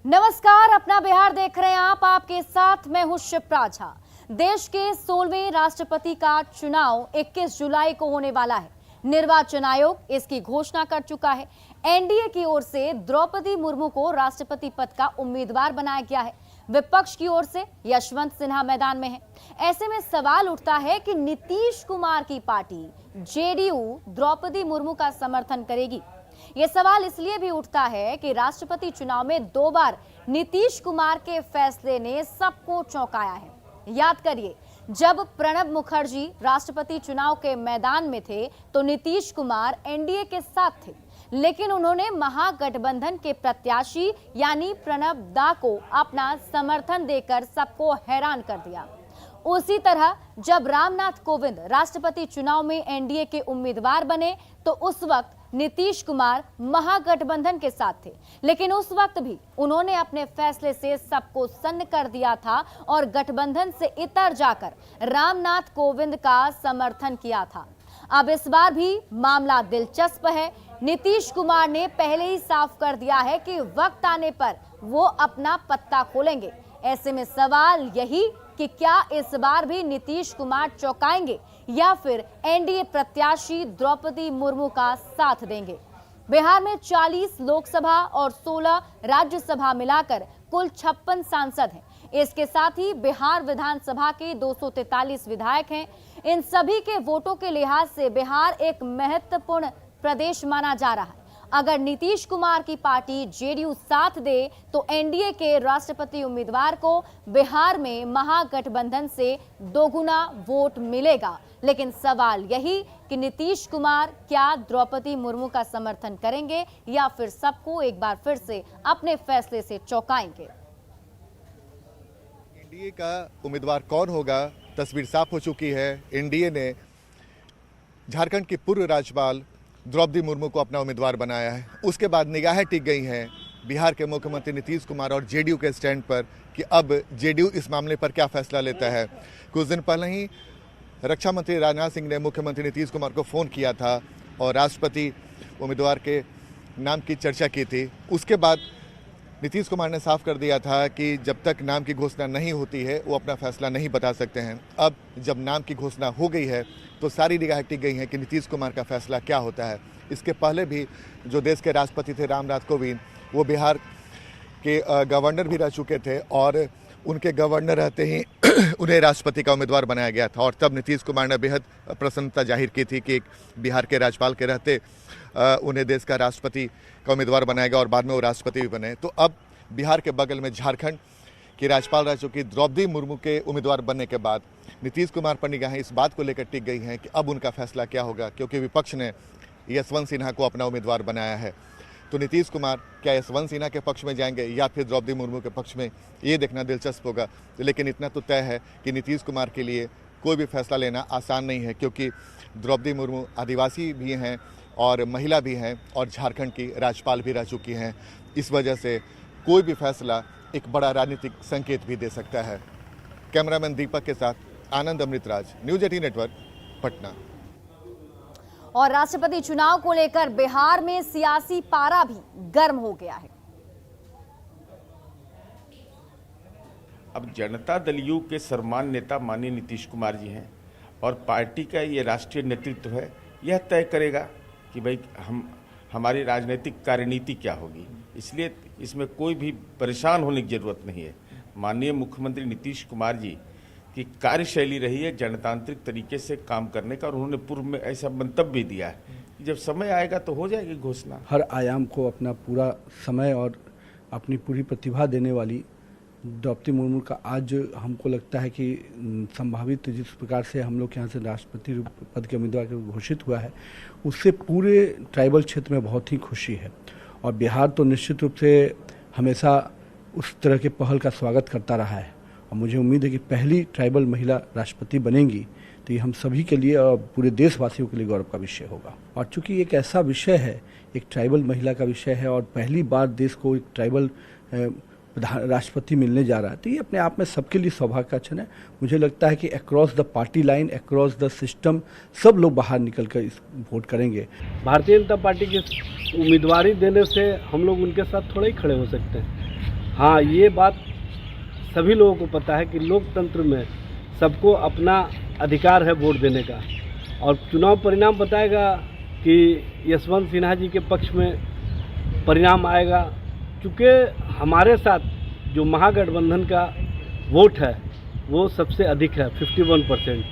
नमस्कार, अपना बिहार देख रहे हैं आप। आपके साथ मैं हूं शिप्रा झा। देश के 16वें राष्ट्रपति का चुनाव 21 जुलाई को होने वाला है। निर्वाचन आयोग इसकी घोषणा कर चुका है। एनडीए की ओर से द्रौपदी मुर्मू को राष्ट्रपति पद का उम्मीदवार बनाया गया है। विपक्ष की ओर से यशवंत सिन्हा मैदान में है। ऐसे में सवाल उठता है कि नीतीश कुमार की पार्टी जेडीयू द्रौपदी मुर्मू का समर्थन करेगी। यह सवाल इसलिए भी उठता है कि राष्ट्रपति चुनाव में 2 बार नीतीश कुमार के फैसले ने सबको चौंकाया है। याद करिए, जब प्रणब मुखर्जी राष्ट्रपति चुनाव के मैदान में थे तो नीतीश कुमार एनडीए के साथ थे, लेकिन उन्होंने महागठबंधन के प्रत्याशी यानी प्रणब दा को अपना समर्थन देकर सबको हैरान कर दिया। उसी तरह जब रामनाथ कोविंद राष्ट्रपति चुनाव में एनडीए के उम्मीदवार बने तो उस वक्त नीतीश कुमार महागठबंधन के साथ थे, लेकिन उस वक्त भी उन्होंने अपने फैसले से सबको सन्न कर दिया था और गठबंधन से इतर जाकर रामनाथ कोविंद का समर्थन किया था। अब इस बार भी मामला दिलचस्प है। नीतीश कुमार ने पहले ही साफ कर दिया है कि वक्त आने पर वो अपना पत्ता खोलेंगे। ऐसे में सवाल यही कि क्या इस बार भी नीतीश कुमार चौंकाएंगे या फिर एनडीए प्रत्याशी द्रौपदी मुर्मू का साथ देंगे। बिहार में 40 लोकसभा और 16 राज्यसभा मिलाकर कुल 56 सांसद हैं। इसके साथ ही बिहार विधानसभा के 243 विधायक हैं। इन सभी के वोटों के लिहाज से बिहार एक महत्वपूर्ण प्रदेश माना जा रहा है। अगर नीतीश कुमार की पार्टी जेडीयू साथ दे तो एनडीए के राष्ट्रपति उम्मीदवार को बिहार में महागठबंधन से दोगुना वोट मिलेगा। लेकिन सवाल यही कि नीतीश कुमार क्या द्रौपदी मुर्मू का समर्थन करेंगे या फिर सबको एक बार फिर से अपने फैसले से चौंकाएंगे। एनडीए का उम्मीदवार कौन होगा, तस्वीर साफ हो चुकी है। एनडीए ने झारखंड की पूर्व राज्यपाल द्रौपदी मुर्मू को अपना उम्मीदवार बनाया है। उसके बाद निगाहें टिक गई हैं बिहार के मुख्यमंत्री नीतीश कुमार और जेडीयू के स्टैंड पर कि अब जेडीयू इस मामले पर क्या फैसला लेता है। कुछ दिन पहले ही रक्षा मंत्री राजनाथ सिंह ने मुख्यमंत्री नीतीश कुमार को फ़ोन किया था और राष्ट्रपति उम्मीदवार के नाम की चर्चा की थी। उसके बाद नीतीश कुमार ने साफ कर दिया था कि जब तक नाम की घोषणा नहीं होती है वो अपना फैसला नहीं बता सकते हैं। अब जब नाम की घोषणा हो गई है तो सारी निगाहें टिक गई हैं कि नीतीश कुमार का फैसला क्या होता है। इसके पहले भी जो देश के राष्ट्रपति थे रामनाथ कोविंद, वो बिहार के गवर्नर भी रह चुके थे और उनके गवर्नर रहते ही उन्हें राष्ट्रपति का उम्मीदवार बनाया गया था। और तब नीतीश कुमार ने बेहद प्रसन्नता जाहिर की थी कि बिहार के राज्यपाल के रहते उन्हें देश का राष्ट्रपति का उम्मीदवार बनाया गया और बाद में वो राष्ट्रपति भी बने। तो अब बिहार के बगल में झारखंड की राज्यपाल रह चुकी द्रौपदी मुर्मू के उम्मीदवार बनने के बाद नीतीश कुमार पर निगाहें इस बात को लेकर टिक गई हैं कि अब उनका फैसला क्या होगा, क्योंकि विपक्ष ने यशवंत सिन्हा को अपना उम्मीदवार बनाया है। तो नीतीश कुमार क्या यशवंत सिन्हा के पक्ष में जाएंगे या फिर द्रौपदी मुर्मू के पक्ष में, ये देखना दिलचस्प होगा। लेकिन इतना तो तय है कि नीतीश कुमार के लिए कोई भी फैसला लेना आसान नहीं है, क्योंकि द्रौपदी मुर्मू आदिवासी भी हैं और महिला भी हैं और झारखंड की राज्यपाल भी रह चुकी हैं। इस वजह से कोई भी फैसला एक बड़ा राजनीतिक संकेत भी दे सकता है। कैमरामैन दीपक के साथ आनंद अमृतराज, न्यूज़ 18 नेटवर्क, पटना। और राष्ट्रपति चुनाव को लेकर बिहार में सियासी पारा भी गर्म हो गया है। अब जनता दल यू के सर्वमान्य नेता माननीय नीतीश कुमार जी हैं और पार्टी का ये राष्ट्रीय नेतृत्व है, यह तय करेगा कि भाई हमारी राजनीतिक कार्यनीति क्या होगी। इसलिए इसमें कोई भी परेशान होने की जरूरत नहीं है। माननीय मुख्यमंत्री नीतीश कुमार जी की कार्यशैली रही है जनतांत्रिक तरीके से काम करने का और उन्होंने पूर्व में ऐसा मंतव्य भी दिया है कि जब समय आएगा तो हो जाएगी घोषणा। हर आयाम को अपना पूरा समय और अपनी पूरी प्रतिभा देने वाली द्रौपदी मुर्मू का आज हमको लगता है कि संभावित जिस प्रकार से हम लोग यहाँ से राष्ट्रपति पद के उम्मीदवार घोषित हुआ है उससे पूरे ट्राइबल क्षेत्र में बहुत ही खुशी है। और बिहार तो निश्चित रूप से हमेशा उस तरह के पहल का स्वागत करता रहा है और मुझे उम्मीद है कि पहली ट्राइबल महिला राष्ट्रपति बनेंगी तो ये हम सभी के लिए और पूरे देशवासियों के लिए गौरव का विषय होगा। और चूंकि एक ऐसा विषय है, एक ट्राइबल महिला का विषय है और पहली बार देश को एक ट्राइबल राष्ट्रपति मिलने जा रहा है तो ये अपने आप में सबके लिए सौभाग्य का क्षण है। मुझे लगता है कि across the party line, across the system सब लोग बाहर निकल कर इस वोट करेंगे। भारतीय जनता पार्टी की उम्मीदवारी देने से हम लोग उनके साथ थोड़ा ही खड़े हो सकते हैं। हाँ, ये बात सभी लोगों को पता है कि लोकतंत्र में सबको अपना अधिकार है वोट देने का, और चुनाव परिणाम बताएगा कि यशवंत सिन्हा जी के पक्ष में परिणाम आएगा। चूँकि हमारे साथ जो महागठबंधन का वोट है वो सबसे अधिक है, 51%।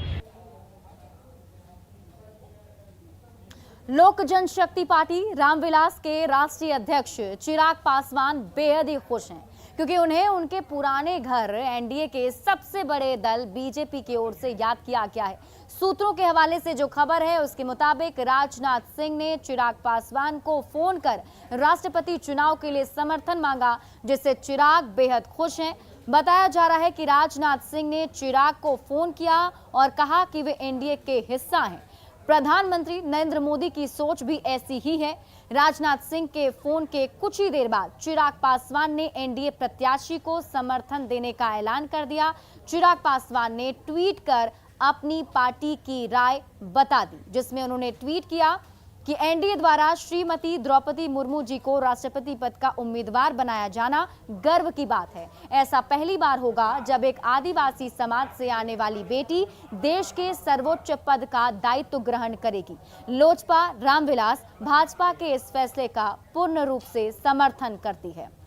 लोक जनशक्ति पार्टी रामविलास के राष्ट्रीय अध्यक्ष चिराग पासवान बेहद ही खुश हैं, क्योंकि उन्हें उनके पुराने घर एनडीए के सबसे बड़े दल बीजेपी की ओर से याद किया गया है। सूत्रों के हवाले से जो खबर है उसके मुताबिक राजनाथ सिंह ने चिराग पासवान को फोन कर राष्ट्रपति चुनाव के लिए समर्थन मांगा, जिससे चिराग बेहद खुश हैं। बताया जा रहा है कि राजनाथ सिंह ने चिराग को फोन किया और कहा कि वे एनडीए के हिस्सा हैं। प्रधानमंत्री नरेंद्र मोदी की सोच भी ऐसी ही है। राजनाथ सिंह के फोन के कुछ ही देर बाद चिराग पासवान ने एनडीए प्रत्याशी को समर्थन देने का ऐलान कर दिया। चिराग पासवान ने ट्वीट कर अपनी पार्टी की राय बता दी, जिसमें उन्होंने ट्वीट किया कि एनडीए द्वारा श्रीमती द्रौपदी मुर्मू जी को राष्ट्रपति पद का उम्मीदवार बनाया जाना गर्व की बात है। ऐसा पहली बार होगा जब एक आदिवासी समाज से आने वाली बेटी देश के सर्वोच्च पद का दायित्व ग्रहण करेगी। लोजपा रामविलास भाजपा के इस फैसले का पूर्ण रूप से समर्थन करती है।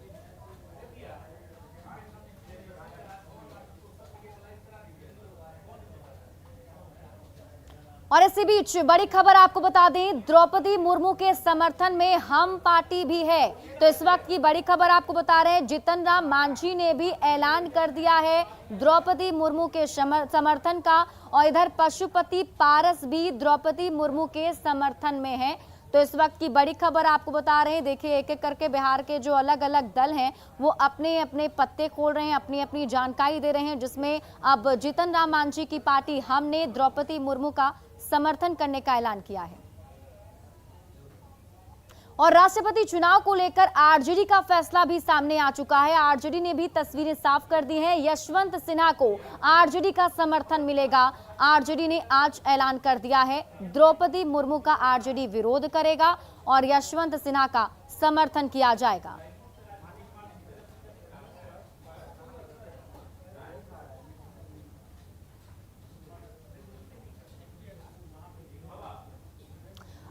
और इसी बीच बड़ी खबर आपको बता दें, द्रौपदी मुर्मू के समर्थन में हम पार्टी भी है। तो इस वक्त की बड़ी खबर आपको बता रहे हैं, जीतन राम मांझी ने भी ऐलान कर दिया है द्रौपदी मुर्मू के समर्थन का, और इधर पशुपति पारस भी द्रौपदी मुर्मू के समर्थन में है। तो इस वक्त की बड़ी खबर आपको बता रहे हैं। देखिए, एक एक करके बिहार के जो अलग अलग दल हैं वो अपने अपने पत्ते खोल रहे हैं, अपनी अपनी जानकारी दे रहे हैं, जिसमें अब जीतन राम मांझी की पार्टी हम ने द्रौपदी मुर्मू का समर्थन करने का ऐलान किया है। और राष्ट्रपति चुनाव को लेकर आरजेडी का फैसला भी सामने आ चुका है। आरजेडी ने भी तस्वीरें साफ कर दी हैं। यशवंत सिन्हा को आरजेडी का समर्थन मिलेगा। आरजेडी ने आज ऐलान कर दिया है द्रौपदी मुर्मू का आरजेडी विरोध करेगा और यशवंत सिन्हा का समर्थन किया जाएगा।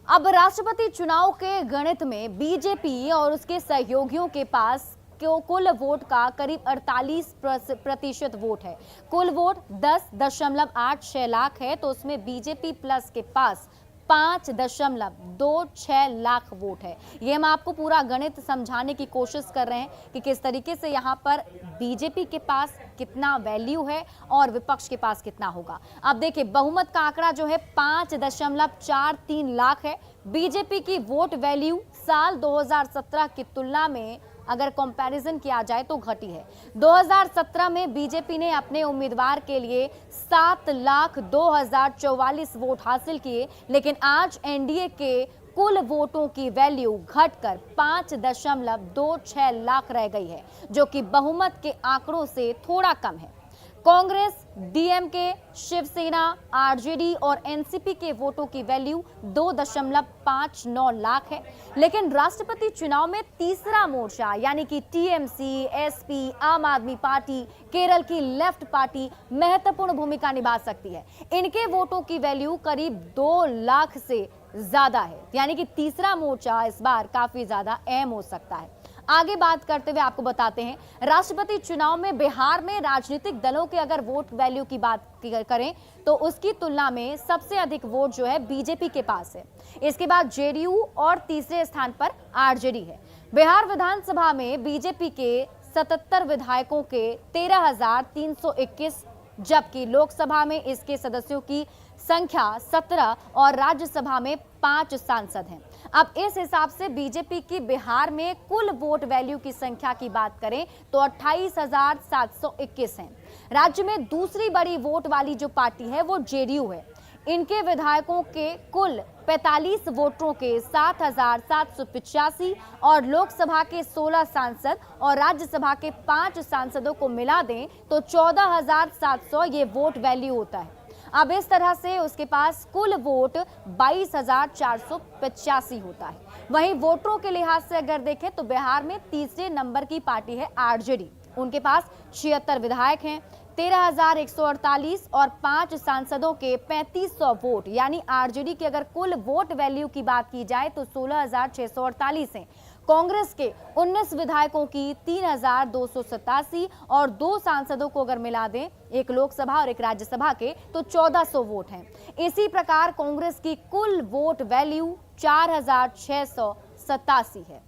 अब राष्ट्रपति चुनाव के गणित में बीजेपी और उसके सहयोगियों के पास कुल वोट का करीब 48% वोट है। कुल वोट 10.86 लाख है, तो उसमें बीजेपी प्लस के पास 5.26 लाख वोट है। ये हम आपको पूरा गणित समझाने की कोशिश कर रहे हैं कि किस तरीके से यहाँ पर बीजेपी के पास कितना वैल्यू है और विपक्ष के पास कितना होगा। अब देखिए, बहुमत का आंकड़ा जो है 5.43 लाख है। बीजेपी की वोट वैल्यू साल 2017 की तुलना में अगर कंपैरिजन किया जाए तो घटी है। 2017 में बीजेपी ने अपने उम्मीदवार के लिए 7,02,044 वोट हासिल किए, लेकिन आज एनडीए के कुल वोटों की वैल्यू घटकर 5.26 लाख रह गई है, जो कि बहुमत के आंकड़ों से थोड़ा कम है। कांग्रेस, डीएमके, शिवसेना, आरजेडी और एनसीपी के वोटों की वैल्यू 2.59 लाख है। लेकिन राष्ट्रपति चुनाव में तीसरा मोर्चा यानी कि टीएमसी, एसपी, आम आदमी पार्टी, केरल की लेफ्ट पार्टी महत्वपूर्ण भूमिका निभा सकती है। इनके वोटों की वैल्यू करीब 2 लाख से ज्यादा है, यानी कि तीसरा मोर्चा इस बार काफी ज्यादा अहम हो सकता है। आगे बात करते हुए आपको बताते हैं, राष्ट्रपति चुनाव में बिहार में राजनीतिक दलों के अगर वोट वैल्यू की बात करें तो उसकी तुलना में सबसे अधिक वोट जो है बीजेपी के पास है। इसके बाद जेडीयू और तीसरे स्थान पर आरजेडी है। बिहार विधानसभा में बीजेपी के 77 विधायकों के 13,321, जबकि लोकसभा में इसके सदस्यों की संख्या 17 और राज्यसभा में 5 सांसद हैं। अब इस हिसाब से बीजेपी की बिहार में कुल वोट वैल्यू की संख्या की बात करें तो 28,721 है। राज्य में दूसरी बड़ी वोट वाली जो पार्टी है वो जेडीयू है। इनके विधायकों के कुल 45 वोटरों के 7,785 और लोकसभा के 16 सांसद और राज्यसभा के 5 सांसदों को मिला दें तो 14,700 ये वोट वैल्यू होता है। अब इस तरह से उसके पास कुल वोट 22,485 होता है। वहीं वोटरों के लिहाज से अगर देखें तो बिहार में तीसरे नंबर की पार्टी है आरजेडी। उनके पास 76 विधायक हैं, 13,148 और 5 सांसदों के 3500 वोट, यानी आरजेडी की अगर कुल वोट वैल्यू की बात की जाए तो 16,648 हैं। कांग्रेस के 19 विधायकों की 3,287 और 2 सांसदों को अगर मिला दें, एक लोकसभा और एक राज्यसभा के, तो 1400 वोट हैं। इसी प्रकार कांग्रेस की कुल वोट वैल्यू 4,687 है।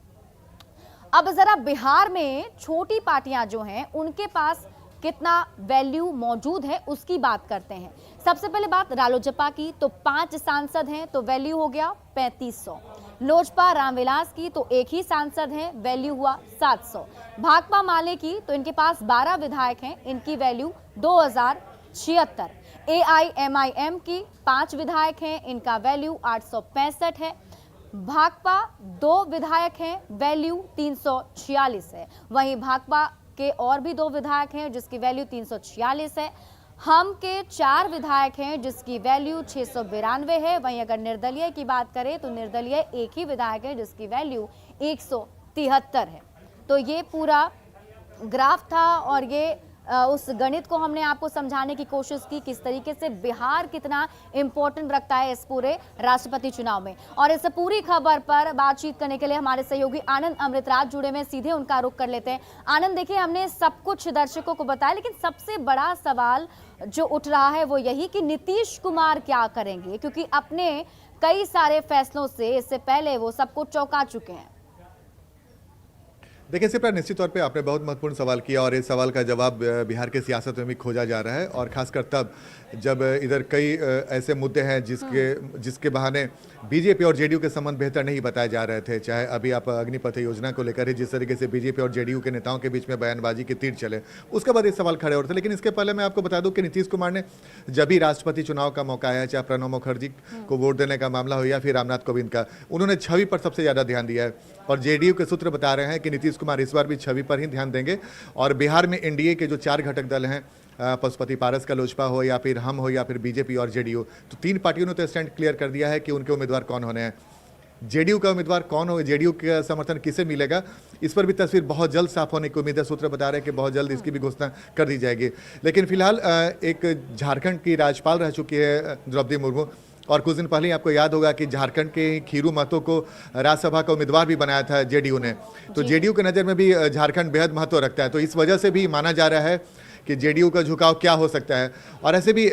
अब जरा बिहार में छोटी पार्टियां जो हैं उनके पास कितना वैल्यू मौजूद है उसकी बात करते हैं। सबसे पहले बात रालोजपा की, तो 5 सांसद हैं तो वैल्यू हो गया 3500। लोजपा रामविलास की तो एक ही सांसद हैं, वैल्यू हुआ 700। भाकपा माले की तो इनके पास 12 विधायक हैं, इनकी वैल्यू 2076। AIMIM की 5 विधायक हैं, इनका वैल्यू 865 है। भाकपा 2 विधायक हैं, वैल्यू 346 है। वहीं भाकपा के और भी 2 विधायक हैं जिसकी वैल्यू 346 है। हम के 4 विधायक हैं जिसकी वैल्यू 692 है। वहीं अगर निर्दलीय की बात करें तो निर्दलीय एक ही विधायक है जिसकी वैल्यू 173 है। तो ये पूरा ग्राफ था और ये उस गणित को हमने आपको समझाने की कोशिश की किस तरीके से बिहार कितना इंपॉर्टेंट रखता है इस पूरे राष्ट्रपति चुनाव में। और इस पूरी खबर पर बातचीत करने के लिए हमारे सहयोगी आनंद अमृतराज जुड़े में, सीधे उनका रुख कर लेते हैं। आनंद, देखिए हमने सब कुछ दर्शकों को बताया, लेकिन सबसे बड़ा सवाल जो उठ रहा है वो यही कि नीतीश कुमार क्या करेंगे, क्योंकि अपने कई सारे फैसलों से इससे पहले वो सबको चौंका चुके हैं। देखिए सिप्रा, निश्चित तौर पे आपने बहुत महत्वपूर्ण सवाल किया और इस सवाल का जवाब बिहार की सियासत में भी खोजा जा रहा है, और खासकर तब जब इधर कई ऐसे मुद्दे हैं जिसके बहाने बीजेपी और जेडीयू के संबंध बेहतर नहीं बताए जा रहे थे। चाहे अभी आप अग्निपथ योजना को लेकर ही जिस तरीके से बीजेपी और जेडीयू के नेताओं के बीच में बयानबाजी के तीर चले, उसके बाद ये सवाल खड़े हो रहे थे। लेकिन इसके पहले मैं आपको बता दूं कि नीतीश कुमार ने जब भी राष्ट्रपति चुनाव का मौका आया, चाहे प्रणब मुखर्जी को वोट देने का मामला हो या फिर रामनाथ कोविंद का, उन्होंने छवि पर सबसे ज़्यादा ध्यान दिया है। और जेडीयू के सूत्र बता रहे हैं कि नीतीश कुमार इस बार भी छवि पर ही ध्यान देंगे। और बिहार में एनडीए के जो 4 घटक दल हैं, पशुपति पारस का लोजपा हो या फिर हम हो या फिर बीजेपी और जेडीयू, तो 3 पार्टियों ने तो स्टैंड क्लियर कर दिया है कि उनके उम्मीदवार कौन होने हैं। जेडीयू का उम्मीदवार कौन हो, जेडीयू का समर्थन किसे मिलेगा, इस पर भी तस्वीर बहुत जल्द साफ होने की उम्मीद है। सूत्र बता रहे हैं कि बहुत जल्द इसकी भी घोषणा कर दी जाएगी। लेकिन फिलहाल एक झारखंड की राज्यपाल रह चुकी है द्रौपदी मुर्मू, और कुछ दिन पहले आपको याद होगा कि झारखंड के खीरू महतो को राज्यसभा का उम्मीदवार भी बनाया था जेडीयू ने। तो जेडीयू के नज़र में भी झारखंड बेहद महत्व रखता है, तो इस वजह से भी माना जा रहा है कि जेडीयू का झुकाव क्या हो सकता है। और ऐसे भी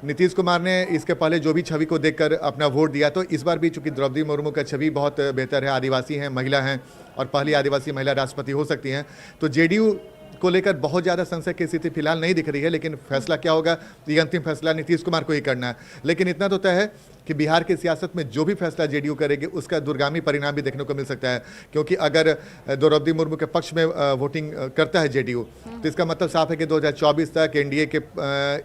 नीतीश कुमार ने इसके पहले जो भी छवि को देखकर अपना वोट दिया, तो इस बार भी चूंकि द्रौपदी मुर्मू का छवि बहुत बेहतर है, आदिवासी हैं, महिला हैं और पहली आदिवासी महिला राष्ट्रपति हो सकती हैं, तो जेडीयू को लेकर बहुत ज़्यादा संशय की स्थिति फिलहाल नहीं दिख रही है। लेकिन फैसला क्या होगा, ये अंतिम फैसला नीतीश कुमार को ही करना है। लेकिन इतना तो तय है कि बिहार की सियासत में जो भी फैसला जेडीयू करेगी उसका दूरगामी परिणाम भी देखने को मिल सकता है, क्योंकि अगर द्रौपदी मुर्मू के पक्ष में वोटिंग करता है जेडीयू, तो इसका मतलब साफ है कि 2024 तक एनडीए के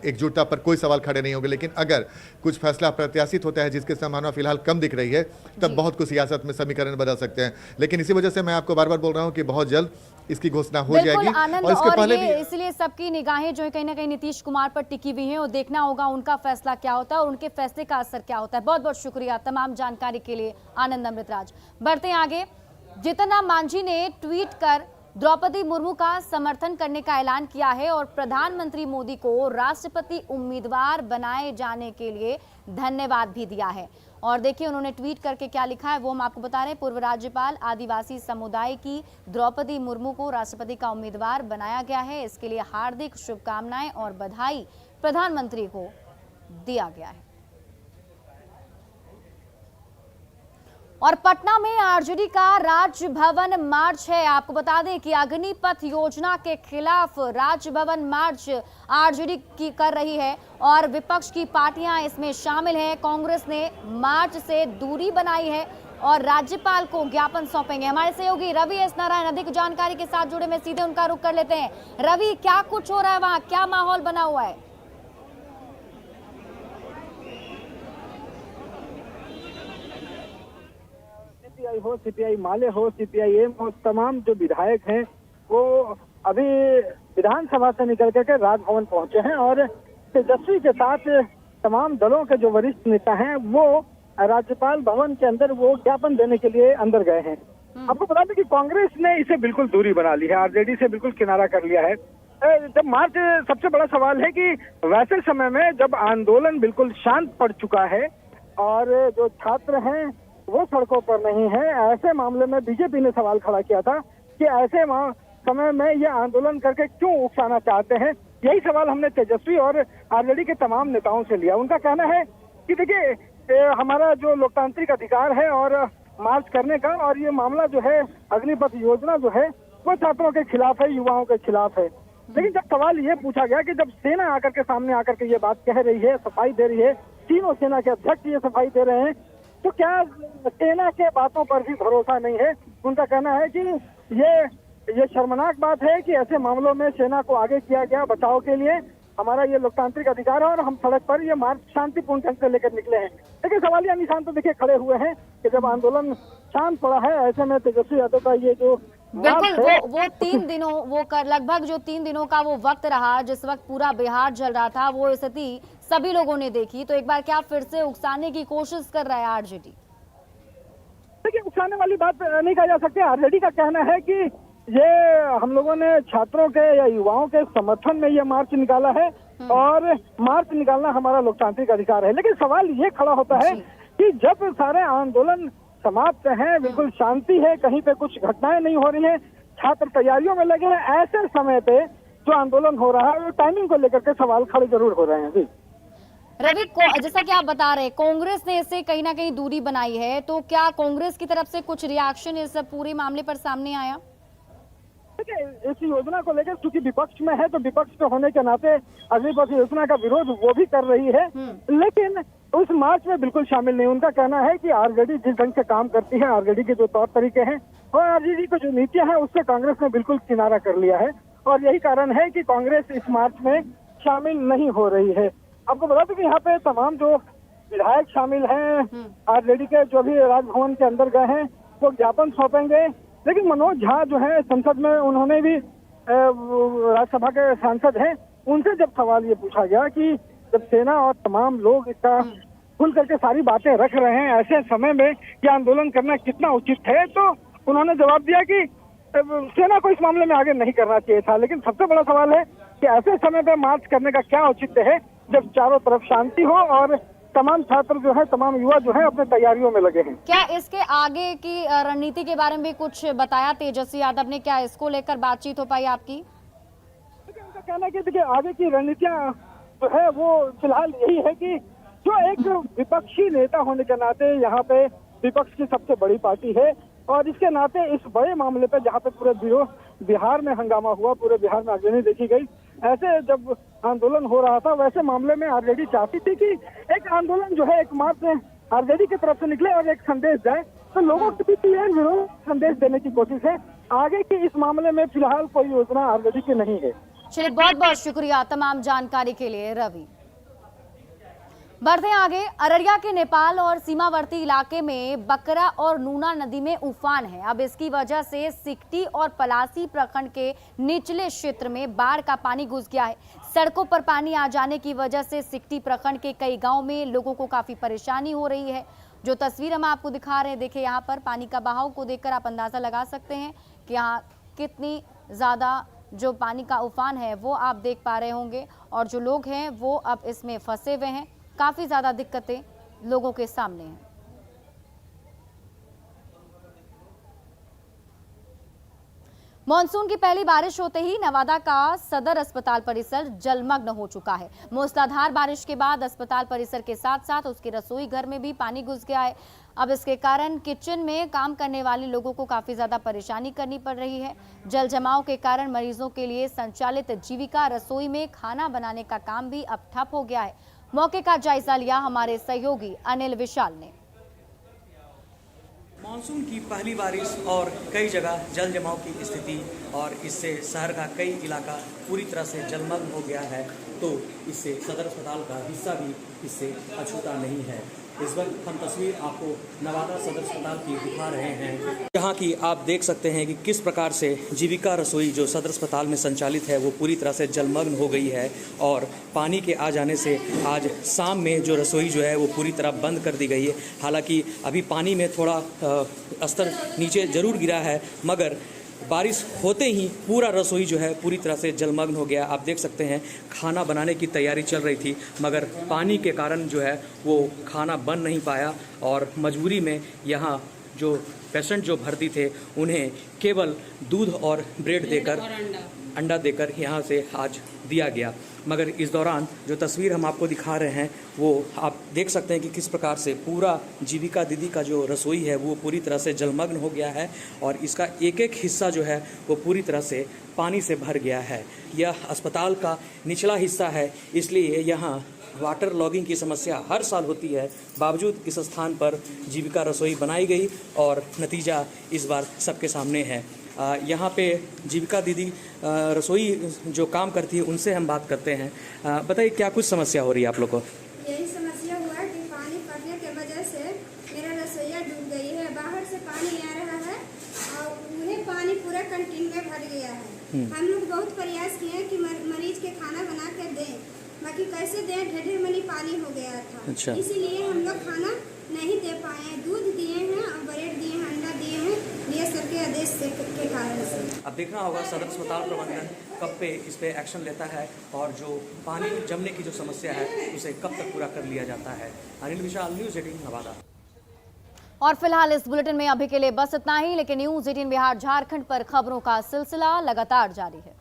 एकजुटता पर कोई सवाल खड़े नहीं होंगे। लेकिन अगर कुछ फैसला प्रत्याशित होता है जिसकी संभावना फिलहाल कम दिख रही है, तब बहुत कुछ सियासत में समीकरण बदल सकते हैं। लेकिन इसी वजह से मैं आपको बार बार बोल रहा हूँ कि बहुत जल्द इसकी घोषणा हो जाएगी। और इसके पहले भी इसलिए सबकी निगाहें जो है कहीं ना कहीं नीतीश कुमार पर टिकी हुई हैं और देखना होगा उनका फैसला क्या होता है और उनके फैसले का असर क्या होता है। बहुत बहुत शुक्रिया तमाम जानकारी के लिए आनंद अमृतराज। बढ़ते हैं आगे। जीतन राम मांझी ने ट्वीट कर द्रौपदी मुर्मू का समर्थन करने का ऐलान किया है और प्रधानमंत्री मोदी को राष्ट्रपति उम्मीदवार बनाए जाने के लिए धन्यवाद भी दिया है। और देखिए उन्होंने ट्वीट करके क्या लिखा है वो हम आपको बता रहे हैं। पूर्व राज्यपाल आदिवासी समुदाय की द्रौपदी मुर्मू को राष्ट्रपति का उम्मीदवार बनाया गया है, इसके लिए हार्दिक शुभकामनाएं और बधाई प्रधानमंत्री को दिया गया है। और पटना में आरजेडी का राजभवन मार्च है। आपको बता दें कि अग्निपथ योजना के खिलाफ राजभवन मार्च आरजेडी की कर रही है और विपक्ष की पार्टियां इसमें शामिल हैं। कांग्रेस ने मार्च से दूरी बनाई है और राज्यपाल को ज्ञापन सौंपेंगे। हमारे सहयोगी रवि एस नारायण अधिक जानकारी के साथ जुड़े, में सीधे उनका रुख कर लेते हैं। रवि, क्या कुछ हो रहा है वहां, क्या माहौल बना हुआ है? हो, सीपीआई माले हो, सीपीआईएम हो, तमाम जो विधायक हैं वो अभी विधानसभा से निकल करके राजभवन पहुंचे हैं और तेजस्वी के साथ तमाम दलों के जो वरिष्ठ नेता हैं वो राज्यपाल भवन के अंदर वो ज्ञापन देने के लिए अंदर गए हैं। आपको बता दें कि कांग्रेस ने इसे बिल्कुल दूरी बना ली है, आरजेडी से बिल्कुल किनारा कर लिया है। जब मार्च, सबसे बड़ा सवाल है कि वैसे समय में जब आंदोलन बिल्कुल शांत पड़ चुका है और जो छात्र हैं वो सड़कों पर नहीं है, ऐसे मामले में बीजेपी ने सवाल खड़ा किया था कि ऐसे समय में ये आंदोलन करके क्यों उकसाना चाहते हैं। यही सवाल हमने तेजस्वी और आरजेडी के तमाम नेताओं से लिया। उनका कहना है कि देखिए, हमारा जो लोकतांत्रिक अधिकार है और मार्च करने का, और ये मामला जो है अग्निपथ योजना जो है वो छात्रों के खिलाफ है, युवाओं के खिलाफ है। लेकिन जब सवाल ये पूछा गया कि जब सेना आकर के सामने आकर के ये बात कह रही है, सफाई दे रही है, तीनों सेना के अध्यक्ष ये सफाई दे रहे हैं, तो क्या सेना के बातों पर भी भरोसा नहीं है। उनका कहना है कि ये शर्मनाक बात है कि ऐसे मामलों में सेना को आगे किया गया बचाव के लिए। हमारा ये लोकतांत्रिक अधिकार है और हम सड़क पर ये मार्च शांतिपूर्ण ढंग से लेकर निकले हैं। लेकिन सवालिया निशान तो देखिए खड़े हुए हैं कि जब आंदोलन शांत पड़ा है, ऐसे में तेजस्वी यादव का ये जो बिल्कुल वो 3 दिनों लगभग जो 3 दिनों का वो वक्त रहा, जिस वक्त पूरा बिहार जल रहा था, वो स्थिति सभी लोगों ने देखी। तो एक बार क्या फिर से उकसाने की कोशिश कर रहा है आरजेडी? देखिए, उकसाने वाली बात नहीं कहा जा सकती। आरजेडी का कहना है कि ये हम लोगों ने छात्रों के या युवाओं के समर्थन में ये मार्च निकाला है और मार्च निकालना हमारा लोकतांत्रिक अधिकार है। लेकिन सवाल ये खड़ा होता है कि जब सारे आंदोलन समाप्त हैं, बिल्कुल शांति है, कहीं पे कुछ घटनाएं नहीं हो रही हैं, छात्र तैयारियों में लगे हैं, ऐसे समय पे जो आंदोलन हो रहा है वो टाइमिंग को लेकर के सवाल खड़े जरूर हो रहे हैं। जी रवि, जैसा कि आप बता रहे, कांग्रेस ने इससे कहीं ना कहीं दूरी बनाई है, तो क्या कांग्रेस की तरफ से कुछ रिएक्शन इस पूरे मामले पर सामने आया? इस योजना को लेकर चूंकि विपक्ष में है तो विपक्ष के होने के नाते अग्निपथ योजना का विरोध वो भी कर रही है, लेकिन उस मार्च में बिल्कुल शामिल नहीं। उनका कहना है कि आरजेडी जिस ढंग से काम करती है, आरजेडी के जो तौर तरीके हैं और आरजेडी की जो नीतियां हैं, उससे कांग्रेस ने बिल्कुल किनारा कर लिया है और यही कारण है कि कांग्रेस इस मार्च में शामिल नहीं हो रही है। आपको बता दें कि यहाँ पे तमाम जो विधायक शामिल हैं आरजेडी के, जो भी राजभवन के अंदर गए हैं, वो ज्ञापन सौंपेंगे। लेकिन मनोज झा जो है संसद में, उन्होंने भी राज्यसभा के सांसद हैं, उनसे जब सवाल ये पूछा गया कि जब सेना और तमाम लोग इसका खुल करके सारी बातें रख रहे हैं, ऐसे समय में ये आंदोलन करना कितना उचित है, तो उन्होंने जवाब दिया कि सेना को इस मामले में आगे नहीं करना चाहिए था। लेकिन सबसे बड़ा सवाल है कि ऐसे समय पे मार्च करने का क्या औचित्य है जब चारों तरफ शांति हो और तमाम छात्र जो है, तमाम युवा जो है अपने तैयारियों में लगे हैं। क्या इसके आगे की रणनीति के बारे में कुछ बताया तेजस्वी यादव ने? क्या इसको लेकर बातचीत हो पाई आपकी? उनका कहना है कि देखिए, आगे की रणनीतियां जो है वो फिलहाल यही है कि जो एक विपक्षी नेता होने के नाते यहाँ पे विपक्ष की सबसे बड़ी पार्टी है और इसके नाते इस बड़े मामले पे जहाँ पे पूरे बिहार में हंगामा हुआ, पूरे बिहार में आगजनी देखी गई, ऐसे जब आंदोलन हो रहा था, वैसे मामले में आरजेडी चाहती थी कि एक आंदोलन जो है एक मार्च आरजेडी की तरफ से निकले और एक संदेश जाए, तो लोगों के बीच ये विरोध संदेश देने की कोशिश है। आगे की इस मामले में फिलहाल कोई योजना आरजेडी की नहीं है। चलिए, बहुत बहुत शुक्रिया तमाम जानकारी के लिए रवि। बढ़ते आगे, अररिया के नेपाल और सीमावर्ती इलाके में बकरा और नूना नदी में उफान है। अब इसकी वजह से सिकटी और पलासी प्रखंड के निचले क्षेत्र में बाढ़ का पानी घुस गया है। सड़कों पर पानी आ जाने की वजह से सिकटी प्रखंड के कई गांव में लोगों को काफी परेशानी हो रही है। जो तस्वीर हम आपको दिखा रहे हैं, देखिए यहाँ पर पानी का बहाव को देखकर आप अंदाजा लगा सकते हैं कि यहाँ कितनी ज्यादा जो पानी का उफान है वो आप देख पा रहे होंगे और जो लोग हैं वो अब इसमें फंसे हुए हैं। काफी ज्यादा दिक्कतें लोगों के सामने हैं। मॉनसून की पहली बारिश होते ही नवादा का सदर अस्पताल परिसर जलमग्न हो चुका है। मूसलाधार बारिश के बाद अस्पताल परिसर के साथ साथ उसके रसोई घर में भी पानी घुस गया है। अब इसके कारण किचन में काम करने वाले लोगों को काफी ज्यादा परेशानी करनी पड़ रही है। जल जमाव के कारण मरीजों के लिए संचालित जीविका रसोई में खाना बनाने का काम भी अब ठप हो गया है। मौके का जायजा लिया हमारे सहयोगी अनिल विशाल ने। मानसून की पहली बारिश और कई जगह जल जमाव की स्थिति और इससे शहर का कई इलाका पूरी तरह से जलमग्न हो गया है, तो इससे सदर अस्पताल का हिस्सा भी इससे अछूता नहीं है। इस वक्त हम तस्वीर आपको नवादा सदर अस्पताल की दिखा रहे हैं, जहाँ की आप देख सकते हैं कि किस प्रकार से जीविका रसोई जो सदर अस्पताल में संचालित है वो पूरी तरह से जलमग्न हो गई है। और पानी के आ जाने से आज शाम में जो रसोई जो है वो पूरी तरह बंद कर दी गई है। हालांकि अभी पानी में थोड़ा स्तर नीचे ज़रूर गिरा है, मगर बारिश होते ही पूरा रसोई जो है पूरी तरह से जलमग्न हो गया। आप देख सकते हैं खाना बनाने की तैयारी चल रही थी, मगर पानी के कारण जो है वो खाना बन नहीं पाया और मजबूरी में यहाँ जो पेशेंट जो भर्ती थे उन्हें केवल दूध और ब्रेड देकर अंडा देकर यहाँ से आज दिया गया। मगर इस दौरान जो तस्वीर हम आपको दिखा रहे हैं वो आप देख सकते हैं कि किस प्रकार से पूरा जीविका दीदी का जो रसोई है वो पूरी तरह से जलमग्न हो गया है और इसका एक एक हिस्सा जो है वो पूरी तरह से पानी से भर गया है। यह अस्पताल का निचला हिस्सा है, इसलिए यहाँ वाटर लॉगिंग की समस्या हर साल होती है। बावजूद इस स्थान पर जीविका रसोई बनाई गई और नतीजा इस बार सबके सामने है। यहाँ पे जीविका दीदी रसोई जो काम करती है उनसे हम बात करते हैं। बताइए क्या कुछ समस्या हो रही है आप लोग को? यही समस्या हुआ कि पानी पड़ने के वजह से मेरा रसोईया डूब गई है। बाहर से पानी आ रहा है और उन्हें पानी पूरा कंटीन में भर गया है। हम लोग बहुत प्रयास किए कि मरीज के खाना बना कर दें, बाकी कैसे दें, ढेर मनी पानी हो गया था। अच्छा। इसीलिए हम लोग खाना नहीं दे पाए। दूध दिए हैं और ब्रेड दिए हैं, अंडा दिए हैं, ये सर के आदेश के कारण से। अब देखना होगा सदर अस्पताल प्रबंधन कब पे इस पे एक्शन लेता है और जो पानी जमने की जो समस्या है उसे कब तक पूरा कर लिया जाता है। अनिल विशाल, न्यूज़ 18 नवादा। और फिलहाल इस बुलेटिन में अभी के लिए बस इतना ही, लेकिन न्यूज़ 18 बिहार झारखंड पर खबरों का सिलसिला लगातार जारी है।